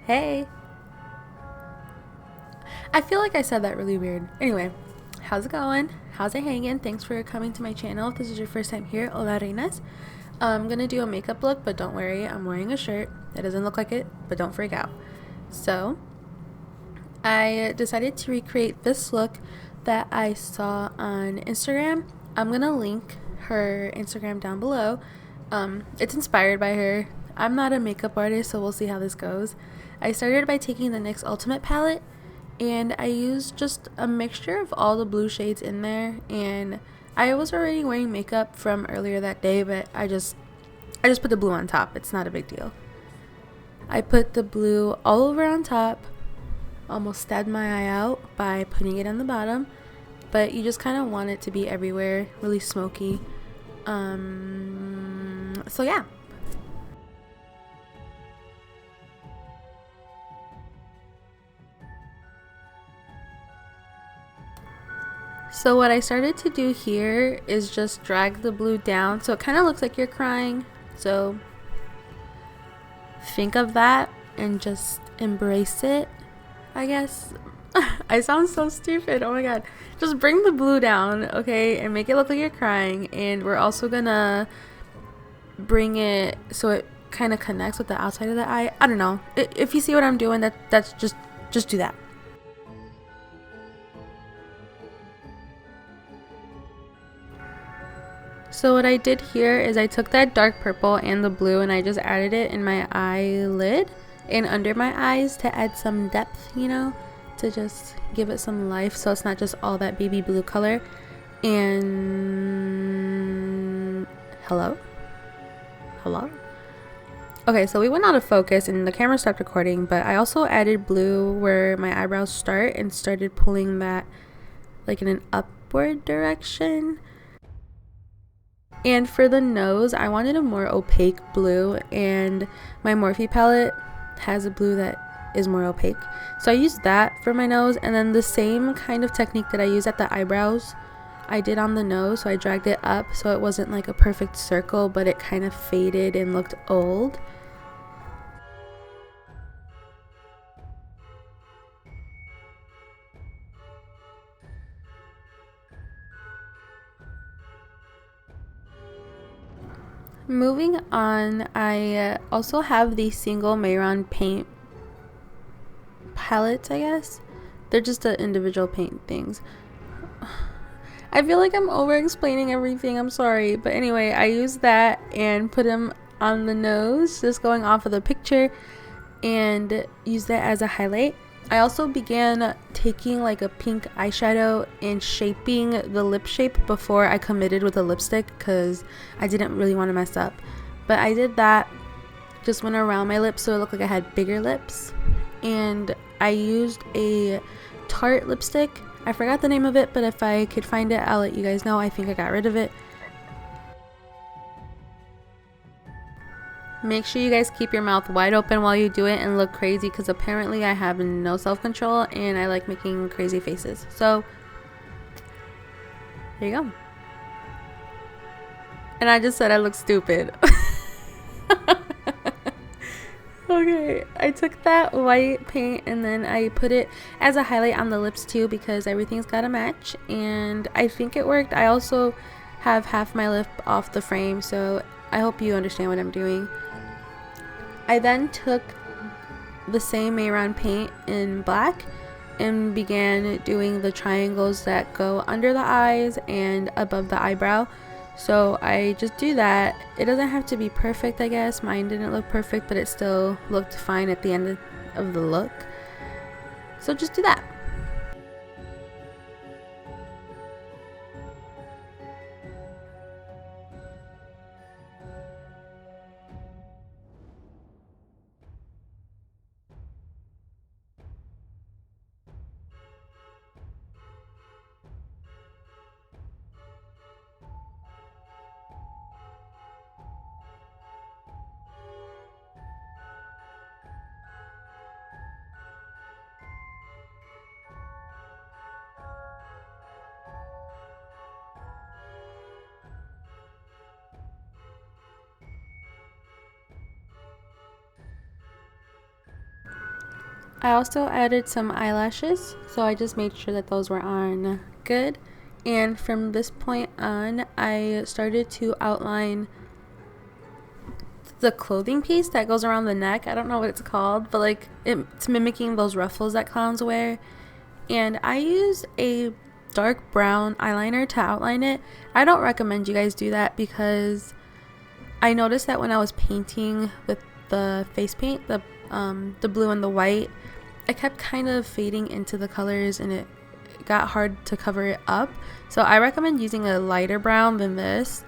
Hey. I feel like I said that really weird. Anyway, how's it going? How's it hanging? Thanks for coming to my channel. If this is your first time here, hola reinas. I'm gonna do a makeup look, but don't worry, I'm wearing a shirt. It doesn't look like it, but don't freak out. So, I decided to recreate this look that I saw on Instagram. I'm gonna link her Instagram down below. It's inspired by her. I'm not a makeup artist, so we'll see how this goes. I started by taking the NYX Ultimate palette and I used just a mixture of all the blue shades in there, and I was already wearing makeup from earlier that day, but I just put the blue on top. It's not a big deal. I put the blue all over on top, almost stabbed my eye out by putting it on the bottom, but you just kind of want it to be everywhere, really smoky. So yeah. So what I started to do here is just drag the blue down so it kind of looks like you're crying. So think of that and just embrace it, I guess. I sound so stupid. Oh my god. Just bring the blue down, okay, and make it look like you're crying. And we're also gonna bring it so it kind of connects with the outside of the eye. I don't know. If you see what I'm doing, that's just do that. So what I did here is I took that dark purple and the blue and I just added it in my eyelid and under my eyes to add some depth, to just give it some life so it's not just all that baby blue color. And hello? Okay, so we went out of focus and the camera stopped recording, but I also added blue where my eyebrows start and started pulling that like in an upward direction. And for the nose, I wanted a more opaque blue, and my Morphe palette has a blue that is more opaque. So I used that for my nose, and then the same kind of technique that I used at the eyebrows, I did on the nose. So I dragged it up so it wasn't like a perfect circle, but it kind of faded and looked old. Moving on, I also have the single mehron paint palettes, I guess. They're just the individual paint things. I feel like I'm over explaining everything. I'm sorry. But anyway, I used that and put them on the nose, just going off of the picture, and used that as a highlight. I also began taking like a pink eyeshadow and shaping the lip shape before I committed with a lipstick because I didn't really want to mess up. But I did that, just went around my lips so it looked like I had bigger lips. And I used a Tarte lipstick. I forgot the name of it, but if I could find it, I'll let you guys know. I think I got rid of it. Make sure you guys keep your mouth wide open while you do it and look crazy, because apparently I have no self-control and I like making crazy faces. So, there you go. And I just said I look stupid. Okay, I took that white paint and then I put it as a highlight on the lips too, because everything's got to match, and I think it worked. I also have half my lip off the frame, so I hope you understand what I'm doing. I then took the same mehron paint in black and began doing the triangles that go under the eyes and above the eyebrow. So I just do that. It doesn't have to be perfect, I guess. Mine didn't look perfect, but it still looked fine at the end of the look. So just do that. I also added some eyelashes, so I just made sure that those were on good. And from this point on, I started to outline the clothing piece that goes around the neck. I don't know what it's called, but like it's mimicking those ruffles that clowns wear. And I use a dark brown eyeliner to outline it. I don't recommend you guys do that because I noticed that when I was painting with the face paint, the blue and the white, I kept kind of fading into the colors and it got hard to cover it up. So I recommend using a lighter brown than this,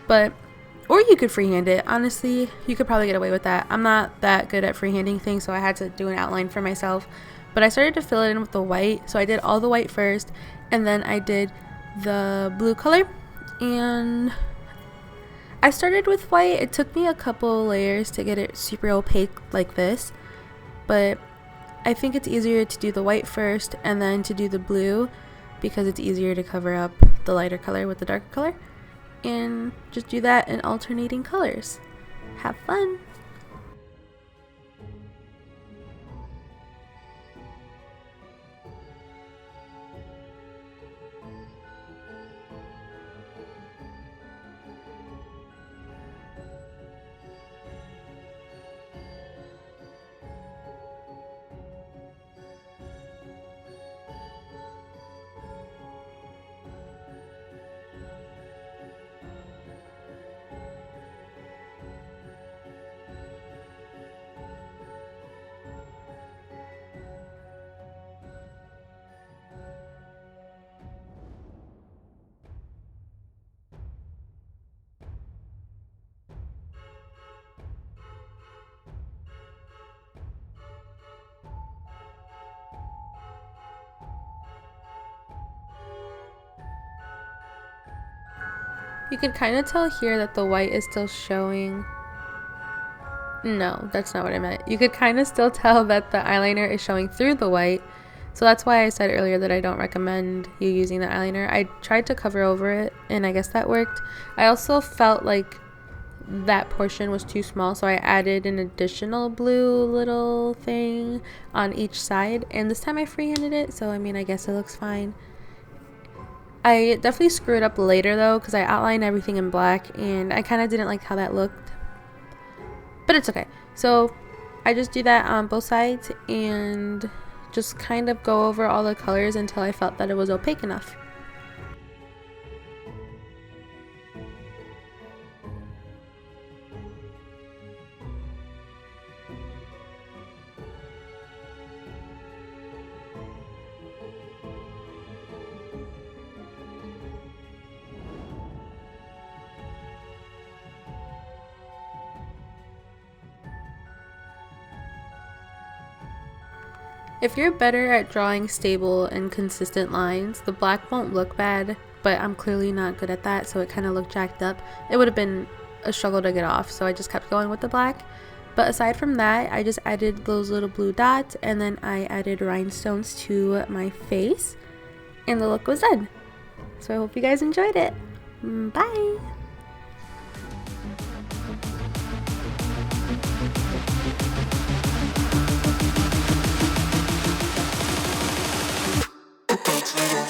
or you could freehand it. Honestly, you could probably get away with that. I'm not that good at freehanding things, so I had to do an outline for myself. But I started to fill it in with the white, so I did all the white first, and then I did the blue color. And I started with white. It took me a couple layers to get it super opaque like this, but I think it's easier to do the white first and then to do the blue because it's easier to cover up the lighter color with the darker color. And just do that in alternating colors. Have fun! You can kind of tell here that the white is still showing. No, that's not what I meant. You could kind of still tell that the eyeliner is showing through the white. So that's why I said earlier that I don't recommend you using the eyeliner. I tried to cover over it, and I guess that worked. I also felt like that portion was too small, so I added an additional blue little thing on each side. And this time I freehanded it, so I mean, I guess it looks fine. I definitely screwed up later though because I outlined everything in black and I kind of didn't like how that looked, but it's okay. So I just do that on both sides and just kind of go over all the colors until I felt that it was opaque enough. If you're better at drawing stable and consistent lines, the black won't look bad, but I'm clearly not good at that, so it kind of looked jacked up. It would have been a struggle to get off, so I just kept going with the black. But aside from that, I just added those little blue dots, and then I added rhinestones to my face, and the look was done. So I hope you guys enjoyed it. Bye! Thank you.